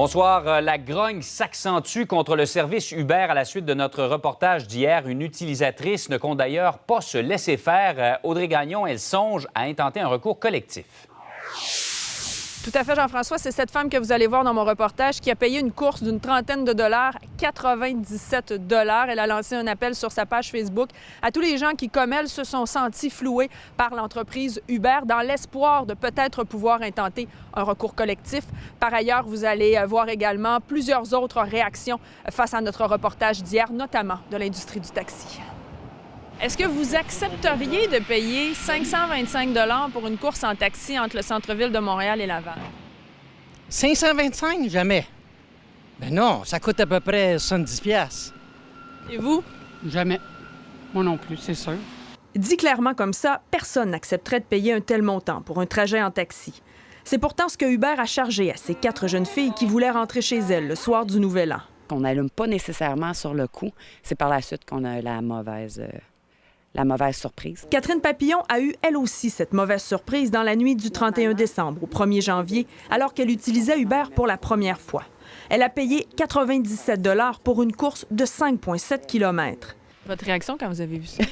Bonsoir. La grogne s'accentue contre le service Uber à la suite de notre reportage d'hier. Une utilisatrice ne compte d'ailleurs pas se laisser faire. Audrey Gagnon, elle songe à intenter un recours collectif. Tout à fait, Jean-François. C'est cette femme que vous allez voir dans mon reportage qui a payé une course d'une trentaine de dollars, 97 $. Elle a lancé un appel sur sa page Facebook à tous les gens qui, comme elle, se sont sentis floués par l'entreprise Uber dans l'espoir de peut-être pouvoir intenter un recours collectif. Par ailleurs, vous allez voir également plusieurs autres réactions face à notre reportage d'hier, notamment de l'industrie du taxi. Est-ce que vous accepteriez de payer 525 $ pour une course en taxi entre le centre-ville de Montréal et Laval? 525? Jamais. Ben non, ça coûte à peu près 70$. Et vous? Jamais. Moi non plus, c'est sûr. Dit clairement comme ça, personne n'accepterait de payer un tel montant pour un trajet en taxi. C'est pourtant ce que Uber a chargé à ces 4 jeunes filles qui voulaient rentrer chez elles le soir du Nouvel An. On n'allume pas nécessairement sur le coup. C'est par la suite qu'on a la mauvaise surprise. Catherine Papillon a eu, elle aussi, cette mauvaise surprise dans la nuit du 31 décembre au 1er janvier, alors qu'elle utilisait Uber pour la première fois. Elle a payé 97 $ pour une course de 5,7 km. Votre réaction quand vous avez vu ça?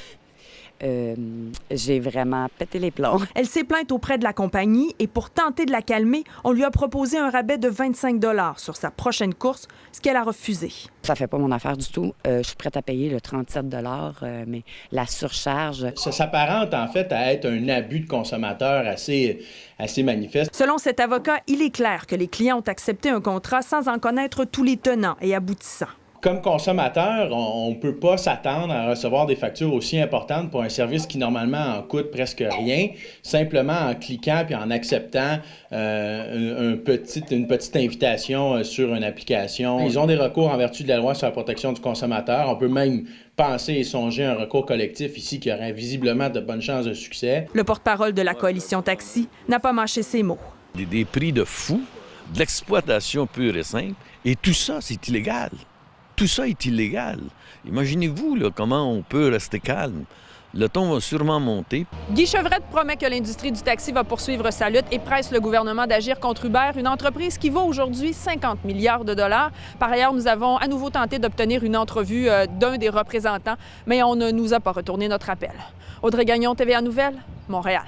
J'ai vraiment pété les plombs. Elle s'est plainte auprès de la compagnie et pour tenter de la calmer, on lui a proposé un rabais de 25 $ sur sa prochaine course, ce qu'elle a refusé. Ça fait pas mon affaire du tout. Je suis prête à payer le 37 $, mais la surcharge... Ça s'apparente en fait à être un abus de consommateur assez manifeste. Selon cet avocat, il est clair que les clients ont accepté un contrat sans en connaître tous les tenants et aboutissants. Comme consommateur, on ne peut pas s'attendre à recevoir des factures aussi importantes pour un service qui, normalement, en coûte presque rien, simplement en cliquant puis en acceptant une petite invitation sur une application. Ils ont des recours en vertu de la loi sur la protection du consommateur. On peut même penser et songer à un recours collectif ici qui aurait visiblement de bonnes chances de succès. Le porte-parole de la coalition Taxi n'a pas mâché ses mots. Des prix de fou, de l'exploitation pure et simple, et tout ça, c'est illégal. Tout ça est illégal. Imaginez-vous là, comment on peut rester calme. Le ton va sûrement monter. Guy Chevrette promet que l'industrie du taxi va poursuivre sa lutte et presse le gouvernement d'agir contre Uber, une entreprise qui vaut aujourd'hui 50 milliards de dollars. Par ailleurs, nous avons à nouveau tenté d'obtenir une entrevue d'un des représentants, mais on ne nous a pas retourné notre appel. Audrey Gagnon, TVA Nouvelles, Montréal.